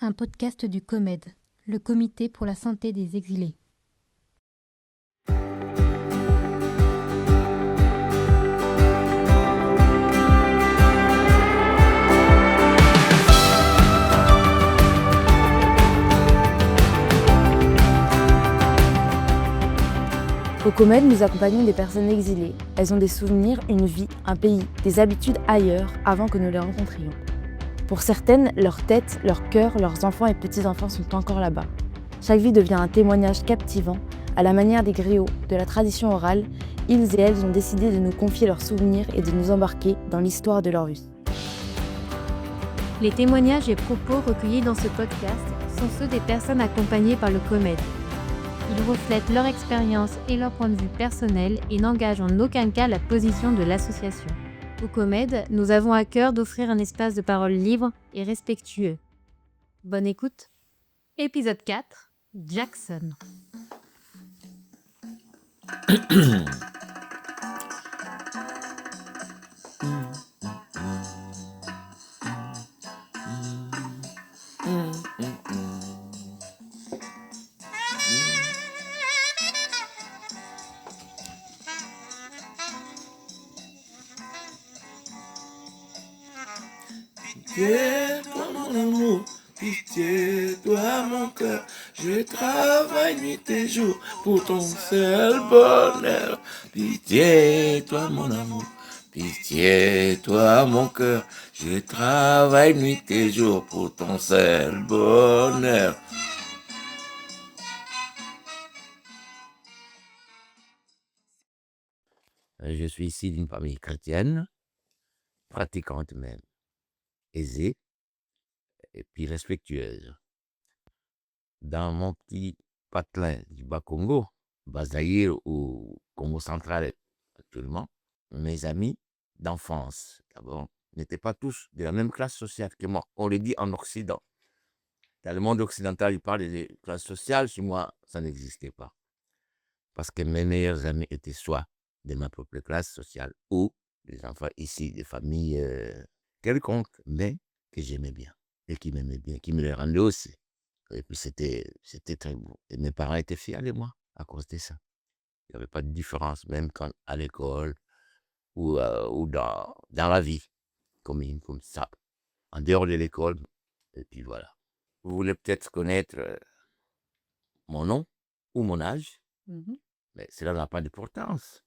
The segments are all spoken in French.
un podcast du COMED, le Comité pour la santé des exilés. Au COMED, nous accompagnons des personnes exilées. Elles ont des souvenirs, une vie, un pays, des habitudes ailleurs avant que nous les rencontrions. Pour certaines, leur tête, leur cœur, leurs enfants et petits-enfants sont encore là-bas. Chaque vie devient un témoignage captivant. À la manière des griots, de la tradition orale, ils et elles ont décidé de nous confier leurs souvenirs et de nous embarquer dans l'histoire de leur vie. Les témoignages et propos recueillis dans ce podcast sont ceux des personnes accompagnées par le COMED. Ils reflètent leur expérience et leur point de vue personnel et n'engagent en aucun cas la position de l'association. Au COMED, nous avons à cœur d'offrir un espace de parole libre et respectueux. Bonne écoute. Épisode 4, Jackson. Pitié, toi mon amour, pitié, toi mon cœur, je travaille nuit et jour pour ton seul bonheur. Pitié, toi mon amour, pitié, toi mon cœur, je travaille nuit et jour pour ton seul bonheur. Je suis ici d'une famille chrétienne, pratiquante même, aisée et puis respectueuse. Dans mon petit patelin du Bas-Congo, Bas-Zaïre ou Congo central actuellement, mes amis d'enfance, d'abord, n'étaient pas tous de la même classe sociale que moi. On le dit en Occident. Dans le monde occidental, il parle des classes sociales. Chez moi, ça n'existait pas. Parce que mes meilleurs amis étaient soit de ma propre classe sociale ou des enfants ici, des familles quelconques, mais que j'aimais bien et qui m'aimaient bien, qui me les rendaient aussi. Et puis c'était très beau. Et mes parents étaient fiers de moi à cause de ça. Il n'y avait pas de différence, même quand à l'école ou dans la vie, comme ça, en dehors de l'école. Et puis voilà. Vous voulez peut-être connaître mon nom ou mon âge, mais cela n'a pas d'importance.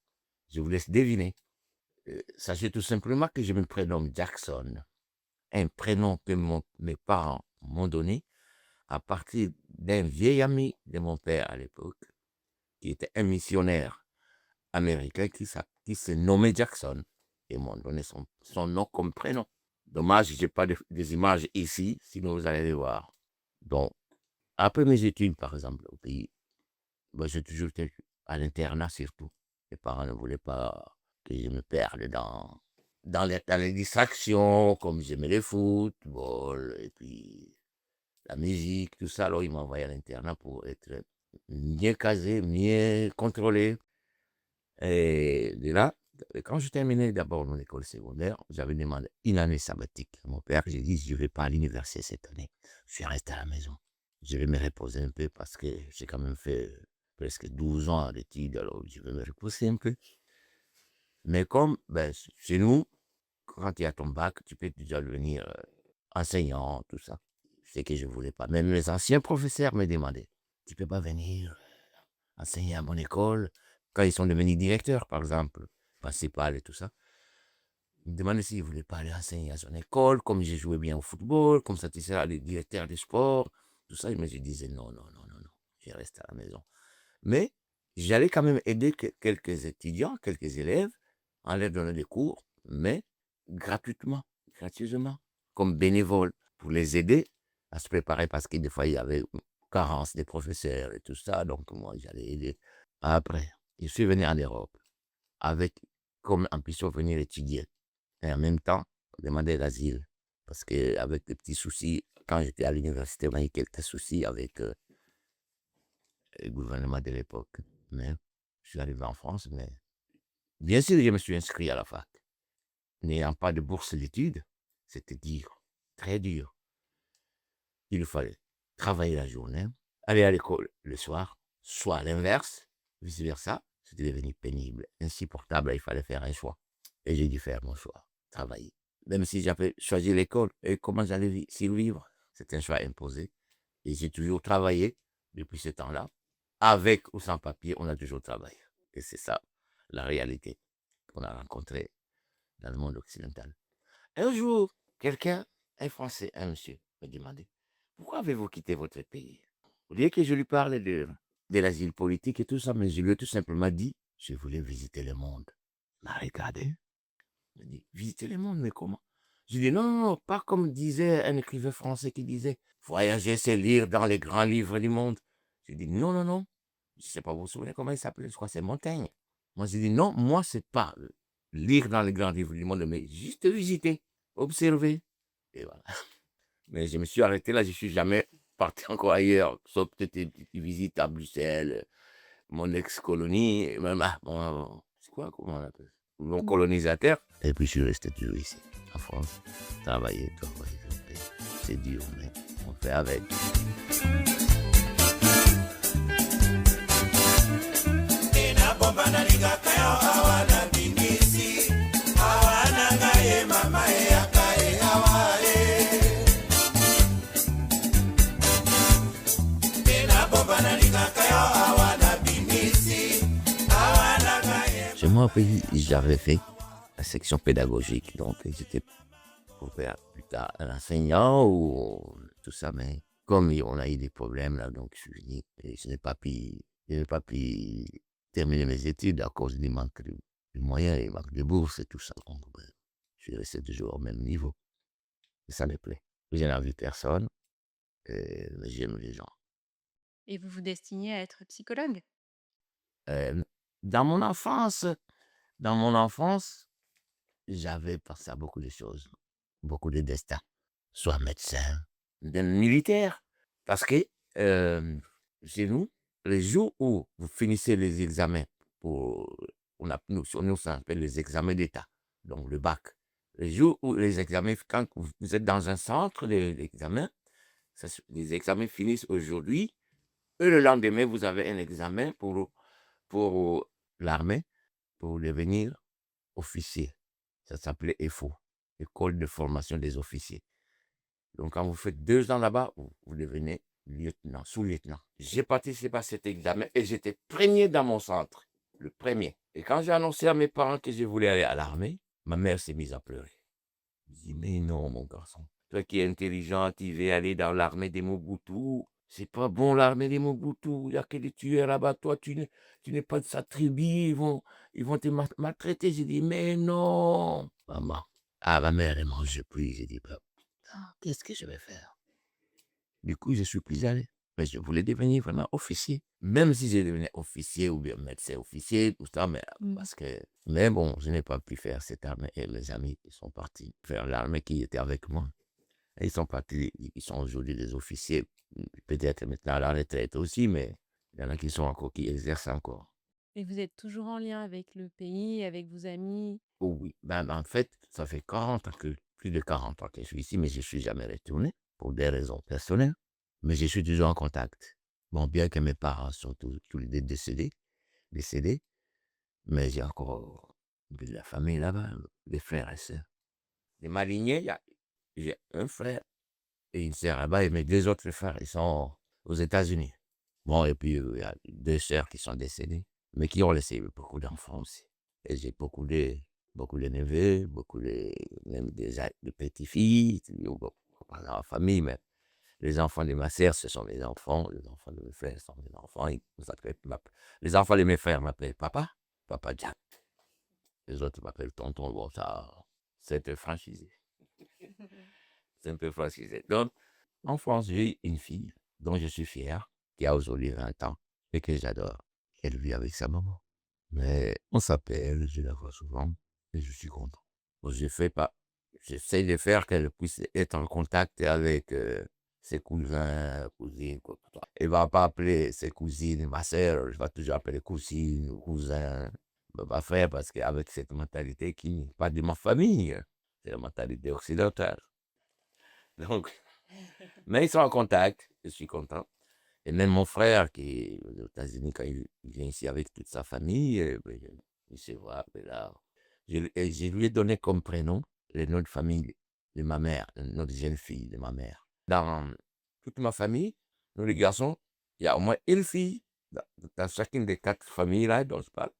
Je vous laisse deviner. Sachez tout simplement que je me prénomme Jackson, un prénom que mes parents m'ont donné à partir d'un vieil ami de mon père à l'époque, qui était un missionnaire américain qui se nommait Jackson, et m'ont donné son nom comme prénom. Dommage, je n'ai pas des images ici, sinon vous allez les voir. Donc, après mes études, par exemple, au pays, j'ai toujours été à l'internat surtout. Mes parents ne voulaient pas que je me perde dans les distractions, comme j'aimais le football, et puis la musique, tout ça. Alors, ils m'ont envoyé à l'internat pour être mieux casé, mieux contrôlé. Et de là, quand je terminais d'abord mon école secondaire, j'avais demandé une année sabbatique à mon père. J'ai dit, je ne vais pas à l'université cette année. Je suis resté à la maison. Je vais me reposer un peu parce que j'ai quand même fait presque 12 ans d'études, alors je vais me reposer un peu. Mais comme chez nous, quand tu as ton bac, tu peux déjà devenir enseignant, tout ça. C'est que je ne voulais pas. Même les anciens professeurs me demandaient, tu ne peux pas venir enseigner à mon école quand ils sont devenus directeurs, par exemple, principal et tout ça. Ils me demandaient s'ils ne voulaient pas aller enseigner à son école, comme j'ai joué bien au football, comme ça tu seras le directeur des sports, tout ça. Mais je disais non, je reste à la maison. Mais j'allais quand même aider quelques étudiants, quelques élèves, en leur donnant des cours, mais gratuitement, gratuitement, comme bénévole, pour les aider à se préparer, parce que des fois, il y avait carence des professeurs et tout ça, donc moi, j'allais aider. Après, je suis venu en Europe, avec comme ambition de venir étudier, et en même temps, demander l'asile, parce qu'avec des petits soucis, quand j'étais à l'université, on a eu quelques soucis avec le gouvernement de l'époque. Mais je suis arrivé en France, mais bien sûr, je me suis inscrit à la fac. N'ayant pas de bourse d'études, c'était dur, très dur. il fallait travailler la journée, aller à l'école le soir, soit à l'inverse, vice-versa. C'était devenu pénible, insupportable, il fallait faire un choix. Et j'ai dû faire mon choix, travailler. Même si j'avais choisi l'école, et comment j'allais survivre, c'était un choix imposé. Et j'ai toujours travaillé depuis ce temps-là. Avec ou sans papier, on a toujours travaillé. Et c'est ça, la réalité qu'on a rencontrée dans le monde occidental. Un jour, quelqu'un, un Français, un monsieur, me demandait, pourquoi avez-vous quitté votre pays? Au lieu que je lui parle de l'asile politique et tout ça, mais je lui ai tout simplement dit, je voulais visiter le monde. Il m'a regardé, il m'a dit, visiter le monde, mais comment? Je lui ai dit, non, non, non, pas comme disait un écrivain français qui disait, voyager, c'est lire dans les grands livres du monde. Je lui ai dit, non, non, non, je ne sais pas, vous vous souvenez comment il s'appelait, je crois que c'est Montaigne. Moi, j'ai dit, non, moi, c'est pas lire dans les grands livres du monde, mais juste visiter, observer. Et voilà. Mais je me suis arrêté là, je ne suis jamais parti encore ailleurs, sauf peut-être une petite visite à Bruxelles, mon ex-colonie, et même, c'est quoi, comment on appelle ça? Mon colonisateur. Et puis je suis resté toujours ici, en France, travailler. C'est dur, mais on fait avec. Chez moi, au pays, j'avais fait la section pédagogique, donc j'étais pour faire plus tard un enseignant ou tout ça, mais comme on a eu des problèmes là, donc je suis venu et je n'ai pas pu terminer mes études à cause du manque de moyens, du manque de bourse et tout ça. Donc, je suis resté toujours au même niveau. Et ça me plaît. Je n'ai vu personne, mais j'aime les gens. Et vous vous destiniez à être psychologue? Euh, dans mon enfance, j'avais pensé à beaucoup de choses, beaucoup de destins, soit médecin, militaire, parce que chez nous, les jours où vous finissez les examens, nous ça s'appelle les examens d'État, donc le bac, les jours où les examens, quand vous êtes dans un centre d'examen, les examens finissent aujourd'hui, et le lendemain, vous avez un examen pour l'armée, pour devenir officier. Ça s'appelait EFO, École de formation des officiers. Donc, quand vous faites 2 ans là-bas, vous devenez lieutenant, sous-lieutenant. J'ai participé à cet examen et j'étais premier dans mon centre, le premier. Et quand j'ai annoncé à mes parents que je voulais aller à l'armée, ma mère s'est mise à pleurer. Je dis, mais non, mon garçon, toi qui es intelligent, tu veux aller dans l'armée des Mobutu. C'est pas bon l'armée des Mobutu, il n'y a que des tueurs là-bas, toi tu n'es pas de sa tribu, ils vont te maltraiter. J'ai dit, mais non, maman. Ah, ma mère, elle mange plus. J'ai dit, qu'est-ce que je vais faire? Du coup, je suis plus allé. Mais je voulais devenir vraiment officier. Même si je devenais officier ou bien médecin officier, tout ça, mais bon, je n'ai pas pu faire cette armée. Et mes amis, ils sont partis faire l'armée qui était avec moi. Et ils sont partis, ils sont aujourd'hui des officiers, peut-être maintenant à la retraite aussi, mais il y en a qui exercent encore. Et vous êtes toujours en lien avec le pays, avec vos amis? Oh oui, en fait, ça fait plus de 40 ans que je suis ici, mais je ne suis jamais retourné pour des raisons personnelles. Mais je suis toujours en contact. Bon, bien que mes parents sont tous les deux décédés, mais j'ai encore de la famille là-bas, des frères et sœurs. De ma lignée, j'ai un frère et une sœur là-bas, et mes 2 autres frères, ils sont aux États-Unis. Bon, et puis il y a 2 sœurs qui sont décédées, mais qui ont laissé beaucoup d'enfants aussi. Et j'ai beaucoup de neveux, même de petits-filles, pas dans la famille, mais les enfants de ma sœur, ce sont mes enfants, les enfants de mes frères sont mes enfants. Les enfants de mes frères m'appellent papa Jack. Les autres m'appellent tonton. Bon, ça, c'est un peu franchisé. C'est un peu franchisé. Donc, en France, j'ai une fille dont je suis fier, qui a aujourd'hui 20 ans et que j'adore. Elle vit avec sa maman. Mais on s'appelle, je la vois souvent et je suis content. Bon, j'essaie de faire qu'elle puisse être en contact avec ses cousins, cousines, quoi. Elle ne va pas appeler ses cousines ma sœur, je vais toujours appeler cousine, cousin, ma frère, parce qu'avec cette mentalité qui n'est pas de ma famille, c'est la mentalité occidentale. Donc, Mais ils sont en contact, je suis content. Et même mon frère qui est aux États-Unis, quand il vient ici avec toute sa famille, ben, il se voit. Ben là, je lui ai donné comme prénom le nom de famille de ma mère, le nom de jeune fille de ma mère. Dans toute ma famille, nous les garçons, il y a au moins une fille, dans chacune des 4 familles là dont je parle,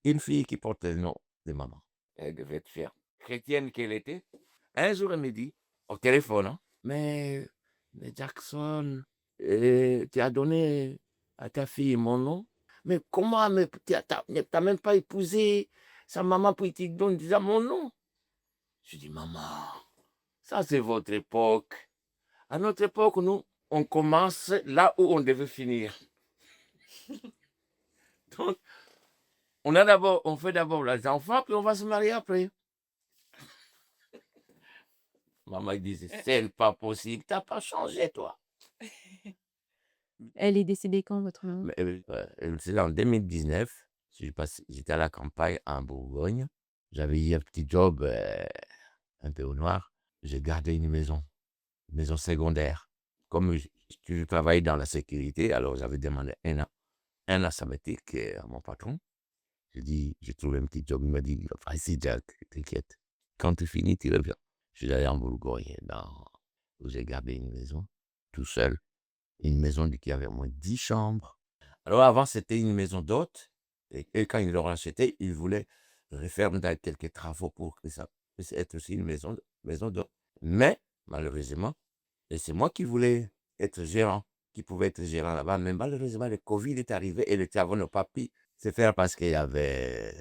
une fille qui porte le nom de maman. Elle devait être fière. Chrétienne qu'elle était. Un jour, elle me dit, au téléphone, hein, mais Jackson, tu as donné à ta fille mon nom. Mais comment, tu n'as même pas épousé sa maman pour qu'il te donne déjà mon nom? Je dis, maman, ça c'est votre époque. À notre époque, nous, on commence là où on devait finir. Donc, on fait d'abord les enfants, puis on va se marier après. Maman disait, c'est pas possible, t'as pas changé, toi. Elle est décédée quand, votre maman? C'est en 2019. J'étais à la campagne en Bourgogne. J'avais eu un petit job un peu au noir. J'ai gardé une maison secondaire. Comme je travaillais dans la sécurité, alors j'avais demandé un an sabbatique à mon patron. J'ai dit, j'ai trouvé un petit job. Il m'a dit, vas-y Jack, t'inquiète. Quand tu finis, tu reviens. Je suis allé en Bourgogne, où j'ai gardé une maison, tout seul. Une maison qui avait au moins 10 chambres. Alors avant, c'était une maison d'hôtes. Et quand ils l'ont racheté, ils voulaient refaire quelques travaux pour que ça puisse être aussi une maison d'hôtes. Mais, malheureusement, et c'est moi qui voulais être gérant, qui pouvait être gérant là-bas. Mais malheureusement, le Covid est arrivé et les travaux n'ont pas pu se faire parce qu'il y avait,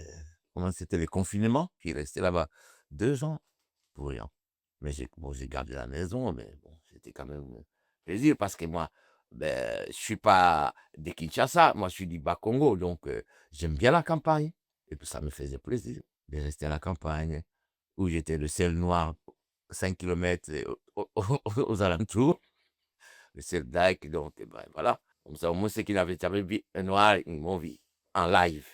c'était le confinement, qui restait là-bas 2 ans pour rien. Mais j'ai gardé la maison, mais bon, c'était quand même un plaisir parce que moi, ben, je ne suis pas de Kinshasa, moi je suis du Bas-Congo, donc j'aime bien la campagne. Et puis ça me faisait plaisir de rester à la campagne, où j'étais le seul noir 5 kilomètres aux alentours, le seul Dyke, donc ben, voilà. Comme ça, au moins, ceux qui n'avaient jamais vu un noir, ils m'ont vu en live.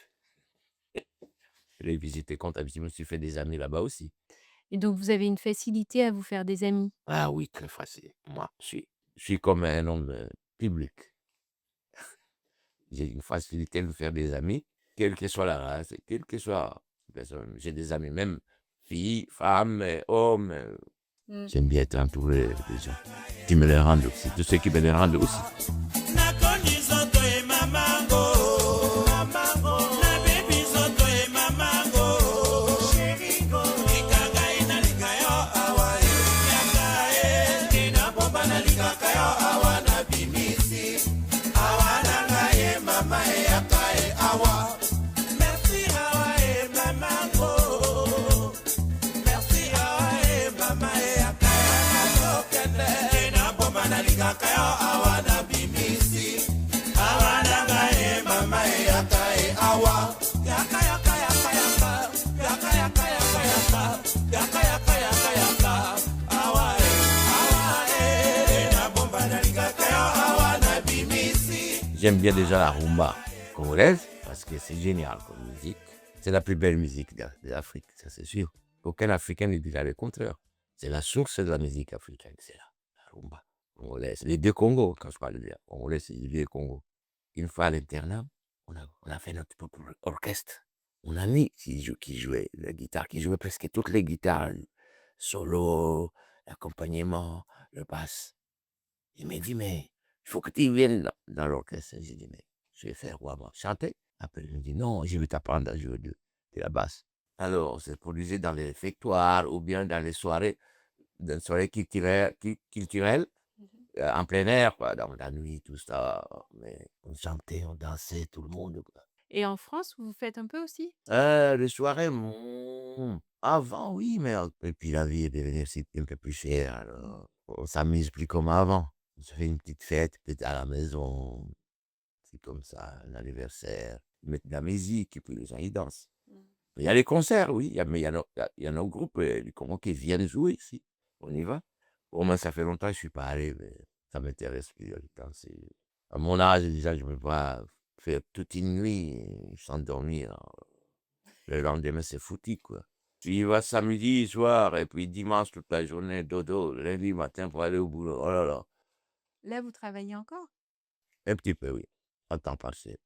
Je l'ai visité quand je me suis fait des amis là-bas aussi. Et donc, vous avez une facilité à vous faire des amis? Ah oui, très facile. Moi, je suis comme un homme public. J'ai une facilité de me faire des amis, quelle que soit la race, quelle que soit la personne. J'ai des amis, même filles, femmes, hommes. J'aime bien être entouré des gens qui me les rendent aussi, de ceux qui me les rendent aussi. J'aime bien déjà la rumba congolaise parce que c'est génial comme musique. C'est la plus belle musique d'Afrique, ça c'est sûr. Aucun Africain ne dira le contraire. C'est la source de la musique africaine, c'est la rumba congolaise. Les deux Congos, quand je parle de congolais, c'est les deux Congos. Une fois à l'internat, on a fait notre propre orchestre. Mon ami qui jouait la guitare, qui jouait presque toutes les guitares, solo, l'accompagnement, le basse. Il m'a dit, mais il faut que tu viennes dans l'orchestre. J'ai dit, mais je vais faire quoi, moi? Chanter? Après, il me dit, non, je vais t'apprendre à jouer de la basse. Alors, on s'est produisait dans les réfectoires ou bien dans les soirées culturelles en plein air, quoi, dans la nuit, tout ça. Mais on chantait, on dansait, tout le monde, quoi. Et en France, vous faites un peu aussi? Les soirées, avant, oui, mais et puis la vie est devenue un peu plus chère, alors on s'amuse plus comme avant. On se fait une petite fête, peut-être à la maison, c'est comme ça, un anniversaire. Ils mettent de la musique et puis les gens, ils dansent. Il y a les concerts, oui, mais il y a nos groupes du Congo qui viennent jouer ici. On y va. Au moins, ça fait longtemps que je ne suis pas allé, mais ça m'intéresse plus. À mon âge, déjà, je ne peux pas faire toute une nuit sans dormir. Le lendemain, c'est foutu, quoi. Tu y vas samedi soir et puis dimanche toute la journée, dodo, lundi matin pour aller au boulot. Oh là là. Là, vous travaillez encore? Un petit peu, oui. En temps partiel.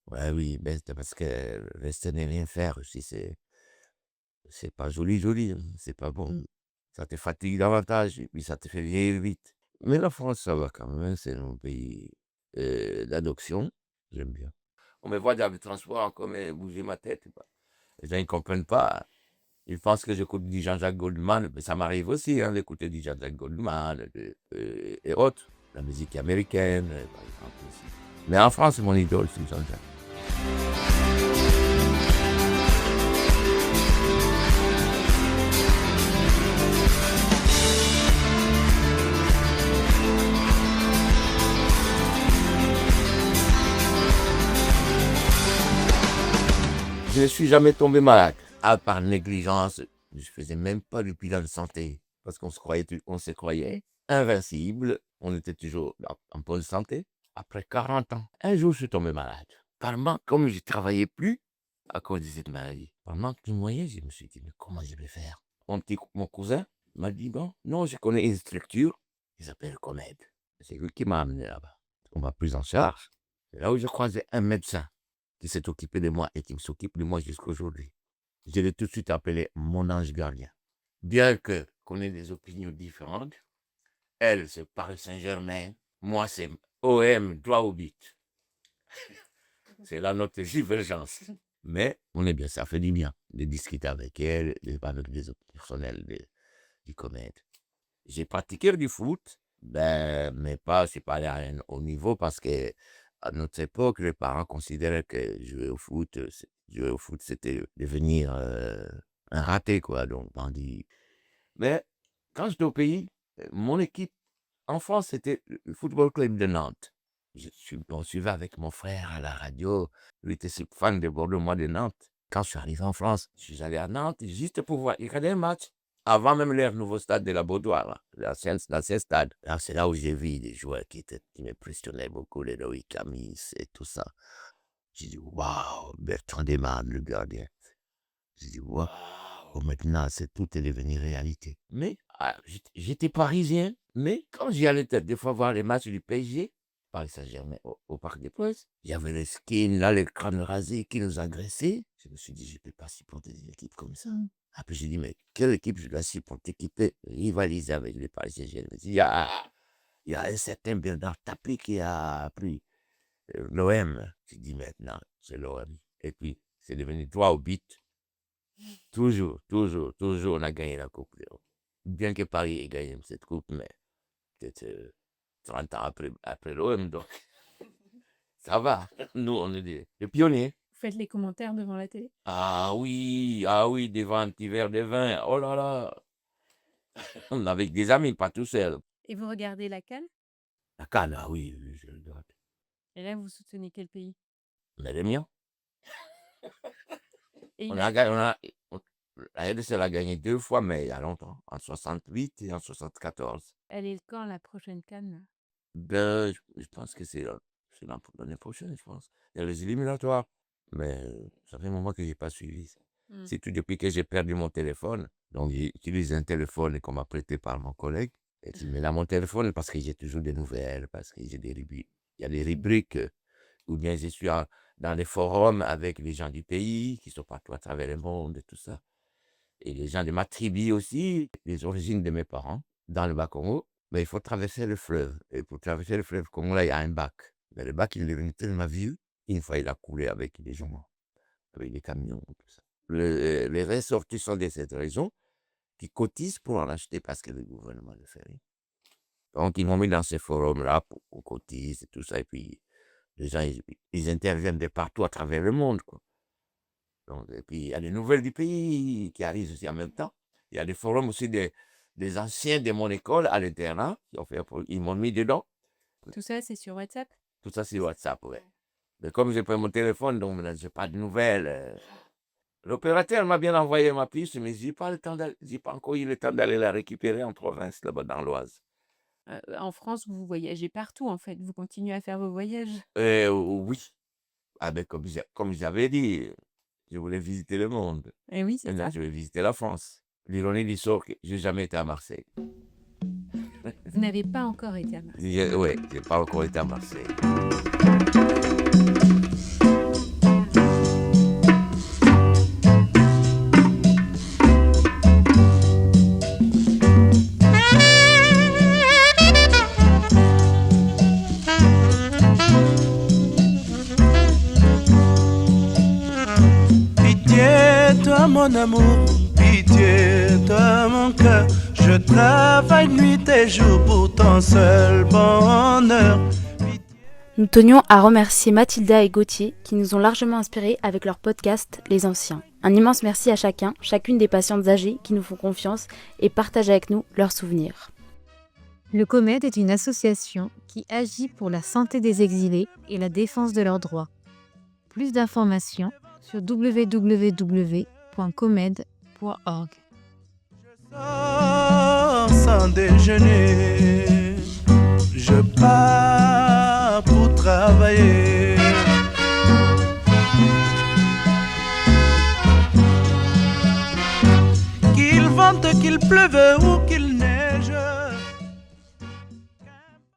Ouais, oui, mais c'est parce que rester ne rien faire aussi, c'est pas joli, joli, hein, c'est pas bon. Ça te fatigue davantage et puis ça te fait vieillir vite. Mais la France, ça va quand même, hein, c'est mon pays d'adoption. J'aime bien. On me voit dans le transport en commun bouger ma tête. Quoi. Les gens, ils ne comprennent pas. Ils pensent que j'écoute du Jean-Jacques Goldman, mais ça m'arrive aussi hein, d'écouter du Jean-Jacques Goldman et autres. La musique américaine, par exemple. Aussi. Mais en France, mon idole, c'est Jean-Jacques. Je ne suis jamais tombé malade, à part négligence. Je ne faisais même pas le bilan de santé, parce qu'on se croyait invincible. On était toujours en bonne santé. Après 40 ans, un jour, je suis tombé malade. Apparemment, comme je ne travaillais plus à cause de cette maladie, pendant que je me voyais, je me suis dit, mais comment je vais faire? Mon cousin m'a dit, bon, non, je connais une structure qui s'appelle Comède. C'est lui qui m'a amené là-bas. On m'a pris en charge. C'est là où je croisais un médecin qui s'est occupé de moi et qui s'occupe de moi jusqu'à aujourd'hui. Je l'ai tout de suite appelé mon ange gardien. Bien qu'on ait des opinions différentes, elle, c'est Paris Saint-Germain, moi, c'est OM, droit au but. C'est là notre divergence. Mais on est bien, ça fait du bien de discuter avec elle, avec les autres personnels du Comède. J'ai pratiqué du foot, mais c'est pas allé à un haut niveau parce que à notre époque, les parents considéraient que jouer au foot, c'était devenir un raté, quoi. Donc, on dit. Mais quand j'étais au pays, mon équipe en France, c'était le Football Club de Nantes. On suivait avec mon frère à la radio. Lui était fan de Bordeaux, moi de Nantes. Quand je suis arrivé en France, je suis allé à Nantes juste pour voir. Il y avait un match avant même leur nouveau stade de la Beaudoire, l'ancien stade. Alors, c'est là où j'ai vu des joueurs qui m'impressionnaient beaucoup, les Loïc Camis et tout ça. J'ai dit, waouh, Bertrand Desmarnes, le gardien. J'ai dit, waouh, maintenant, tout est devenu réalité. Mais j'étais parisien, mais quand j'y allais des fois voir les matchs du PSG, Paris Saint-Germain, au Parc des Princes, il y avait les skins, là, les crânes rasés qui nous agressaient. Je me suis dit, je ne peux pas supporter une équipe comme ça. Après, j'ai dit, mais quelle équipe je dois supporter qui peut rivaliser avec les Parisiens? Il y a un certain Bernard Tapie qui a pris l'OM. J'ai dit, maintenant, c'est l'OM. Et puis, c'est devenu droit au but. Toujours, on a gagné la Coupe. Bien que Paris ait gagné cette Coupe, mais peut-être 30 ans après l'OM, donc ça va. Nous, on est des pionniers. Vous faites les commentaires devant la télé? Ah oui, devant un petit verre de vin. Oh là là. Avec des amis, pas tout seul. Et vous regardez la CAN? La CAN, ah oui, je le regarde. Et là, vous soutenez quel pays? Mais les miens. Et La RDC l'a gagné 2 fois, mais il y a longtemps, en 68 et en 74. elle est quand la prochaine CAN, là? Ben, je pense que c'est l'année prochaine, je pense. Il y a les éliminatoires. Mais ça fait un moment que je n'ai pas suivi ça. C'est tout depuis que j'ai perdu mon téléphone. Donc, j'utilise un téléphone qu'on m'a prêté par mon collègue. Et je mets là mon téléphone parce que j'ai toujours des nouvelles, parce que j'ai des rubriques. Il y a des rubriques, ou bien je suis dans les forums avec les gens du pays qui sont partout à travers le monde et tout ça. Et les gens de ma tribu aussi, les origines de mes parents, dans le Bas-Congo. Mais il faut traverser le fleuve. Et pour traverser le fleuve Congo, là, il y a un bac. Mais le bac, il est devenu tellement vieux. Une fois, il a coulé avec les gens, avec les camions, tout ça. Les ressortissants de cette région qui cotisent pour en acheter parce que le gouvernement le fait. Donc, ils m'ont mis dans ces forums-là pour qu'on cotise et tout ça. Et puis, les gens, ils interviennent de partout à travers le monde, quoi. Donc, et puis, il y a des nouvelles du pays qui arrivent aussi en même temps. Il y a des forums aussi des anciens de mon école à l'internat. Ils m'ont mis dedans. Tout ça, c'est sur WhatsApp? Tout ça, c'est WhatsApp, ouais. Mais comme j'ai pris mon téléphone, donc je n'ai pas de nouvelles. L'opérateur m'a bien envoyé ma puce, mais je n'ai pas encore eu le temps d'aller la récupérer en province, là-bas dans l'Oise. En France, vous voyagez partout, en fait. Vous continuez à faire vos voyages? Oui. Ah ben, comme j'avais dit, Je voulais visiter le monde. Et oui, c'est Maintenant, ça. je vais visiter la France. L'ironie du sort que je n'ai jamais été à Marseille. Vous n'avez pas encore été à Marseille. Oui, je n'ai pas encore été à Marseille. Pitié, toi mon amour, pitié, toi mon cœur. Je travaille nuit et jour pour ton seul bonheur. Nous tenions à remercier Mathilda et Gauthier qui nous ont largement inspirés avec leur podcast Les Anciens. Un immense merci à chacune des patientes âgées qui nous font confiance et partagent avec nous leurs souvenirs. Le COMED est une association qui agit pour la santé des exilés et la défense de leurs droits. Plus d'informations sur www.comed.org. Sans déjeuner, je pars pour travailler. Qu'il vente, qu'il pleuve ou qu'il neige.